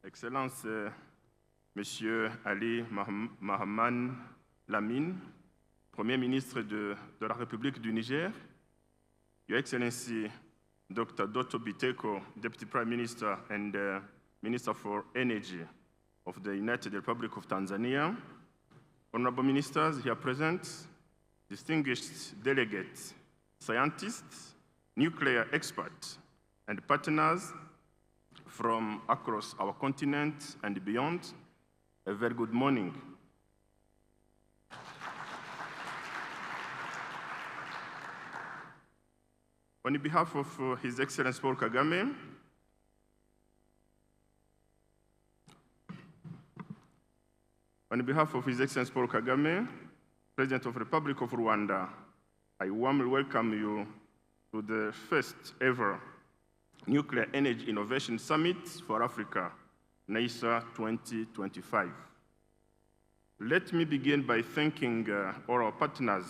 Excellence, Monsieur Ali Mahaman Lamine, Premier ministre de la République du Niger, Your Excellency Dr. Doto Biteko, Deputy Prime Minister and Minister for Energy of the United Republic of Tanzania, honorable ministers here present, distinguished delegates, scientists, nuclear experts, and partners from across our continent and beyond, a very good morning. On behalf of His Excellency Paul Kagame, President of the Republic of Rwanda, I warmly welcome you to the first ever Nuclear Energy Innovation Summit for Africa, NEISA 2025. Let me begin by thanking all our partners.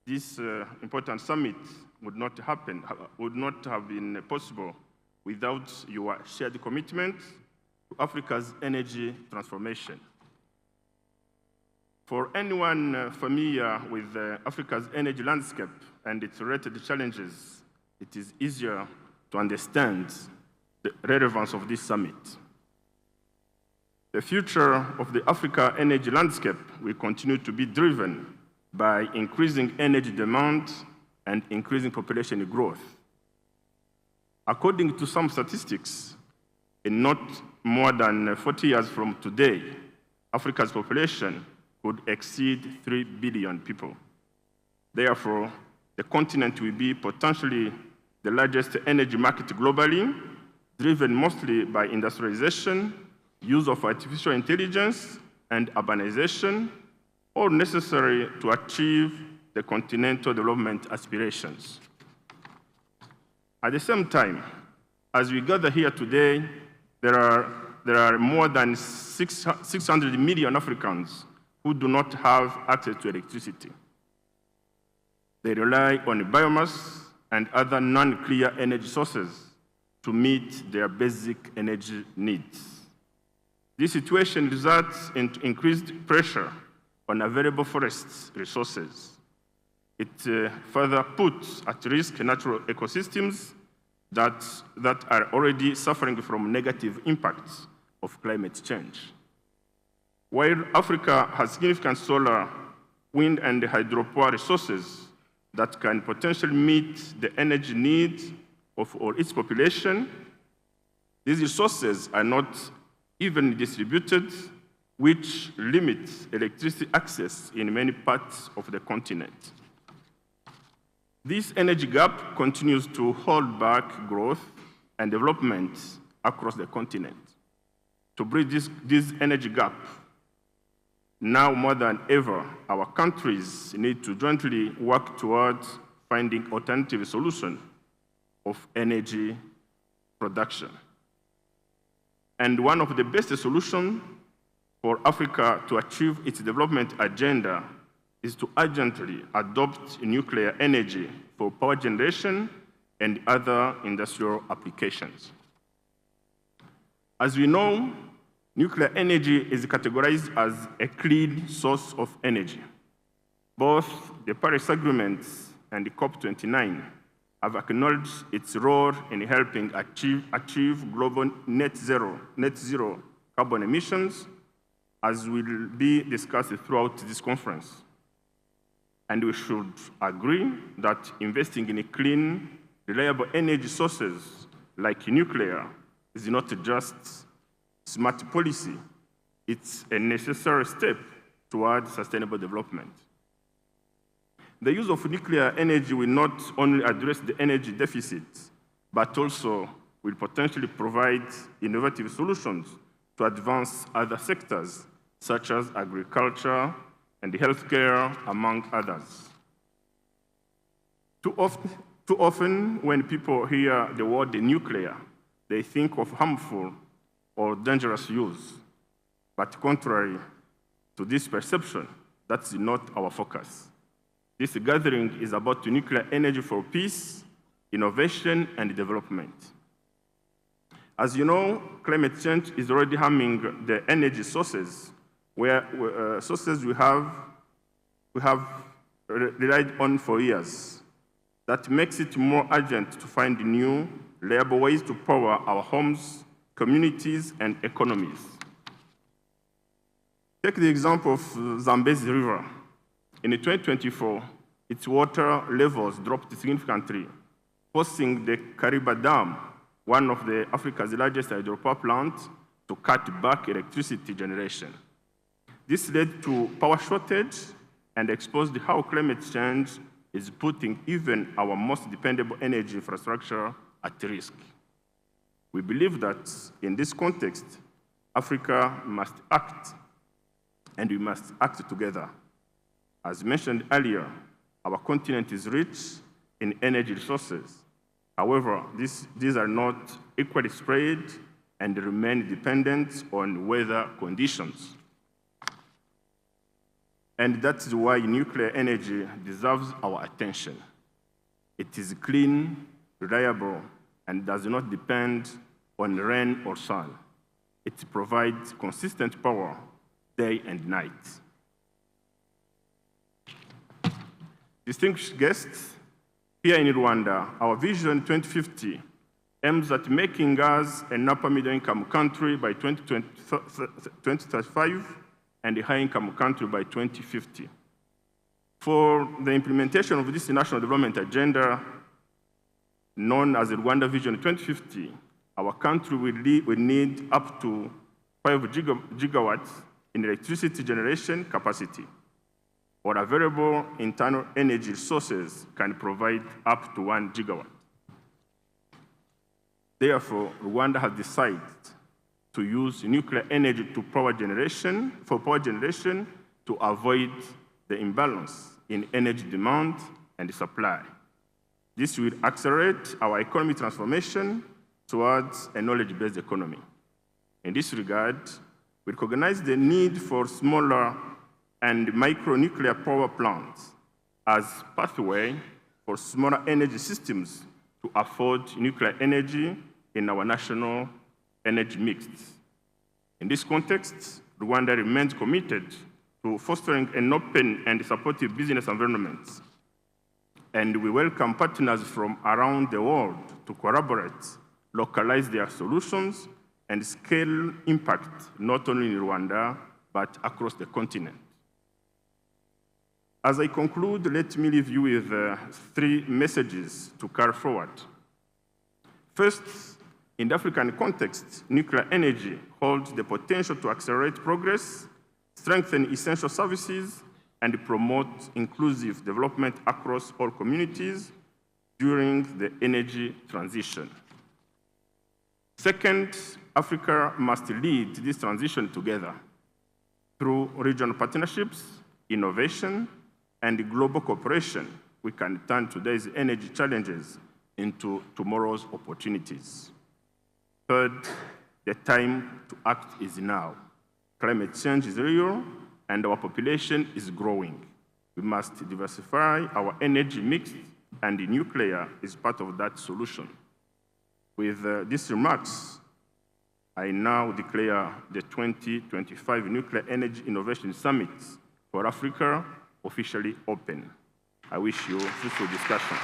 This important summit would not have been possible without your shared commitment to Africa's energy transformation. For anyone familiar with Africa's energy landscape and its related challenges, it is easier to understand the relevance of this summit. The future of the Africa energy landscape will continue to be driven by increasing energy demand and increasing population growth. According to some statistics, in not more than 40 years from today, Africa's population could exceed 3 billion people. Therefore, the continent will be potentially the largest energy market globally, driven mostly by industrialization, use of artificial intelligence, and urbanization, all necessary to achieve the continental development aspirations. At the same time, as we gather here today, there are more than 600 million Africans who do not have access to electricity. They rely on biomass and other non-clear energy sources to meet their basic energy needs. This situation results in increased pressure on available forest resources. It further puts at risk natural ecosystems that are already suffering from negative impacts of climate change. While Africa has significant solar, wind, and hydropower resources that can potentially meet the energy needs of all its population, these resources are not evenly distributed, which limits electricity access in many parts of the continent. This energy gap continues to hold back growth and development across the continent. To bridge this energy gap, now more than ever, our countries need to jointly work towards finding alternative solutions of energy production. And one of the best solutions for Africa to achieve its development agenda is to urgently adopt nuclear energy for power generation and other industrial applications. As we know, nuclear energy is categorized as a clean source of energy. Both the Paris Agreement and the COP29 have acknowledged its role in helping achieve global net zero carbon emissions, as will be discussed throughout this conference. And we should agree that investing in clean, reliable energy sources like nuclear is not just smart policy, it's a necessary step towards sustainable development. The use of nuclear energy will not only address the energy deficit, but also will potentially provide innovative solutions to advance other sectors, such as agriculture and healthcare, among others. Too often, when people hear the word nuclear, they think of harmful or dangerous use. But contrary to this perception, that's not our focus. This gathering is about nuclear energy for peace, innovation, and development. As you know, climate change is already harming the energy sources, sources we have relied on for years. That makes it more urgent to find new, reliable ways to power our homes, communities, and economies. Take the example of Zambezi River. In 2024, its water levels dropped significantly, forcing the Kariba Dam, one of Africa's largest hydropower plants, to cut back electricity generation. This led to power shortage and exposed how climate change is putting even our most dependable energy infrastructure at risk. We believe that in this context, Africa must act, and we must act together. As mentioned earlier, our continent is rich in energy resources. However, these are not equally spread and remain dependent on weather conditions. And that's why nuclear energy deserves our attention. It is clean, reliable, and does not depend on rain or sun. It provides consistent power day and night. Distinguished guests, here in Rwanda, our Vision 2050 aims at making us an upper middle-income country by 2035 and a high-income country by 2050. For the implementation of this national development agenda, known as the Rwanda Vision 2050, our country will need up to 5 gigawatts in electricity generation capacity, or available internal energy sources can provide up to 1 gigawatt. Therefore, Rwanda has decided to use nuclear energy for power generation to avoid the imbalance in energy demand and supply. This will accelerate our economic transformation towards a knowledge-based economy. In this regard, we recognize the need for smaller and micro-nuclear power plants as pathway for smaller energy systems to afford nuclear energy in our national energy mix. In this context, Rwanda remains committed to fostering an open and supportive business environment, and we welcome partners from around the world to collaborate, localize their solutions, and scale impact not only in Rwanda, but across the continent. As I conclude, let me leave you with 3 messages to carry forward. First, in the African context, nuclear energy holds the potential to accelerate progress, strengthen essential services, and promote inclusive development across all communities during the energy transition. Second, Africa must lead this transition together through regional partnerships, innovation, and global cooperation. We can turn today's energy challenges into tomorrow's opportunities. Third, the time to act is now. Climate change is real, and our population is growing. We must diversify our energy mix, and nuclear is part of that solution. With these remarks, I now declare the 2025 Nuclear Energy Innovation Summit for Africa officially open. I wish you fruitful discussion.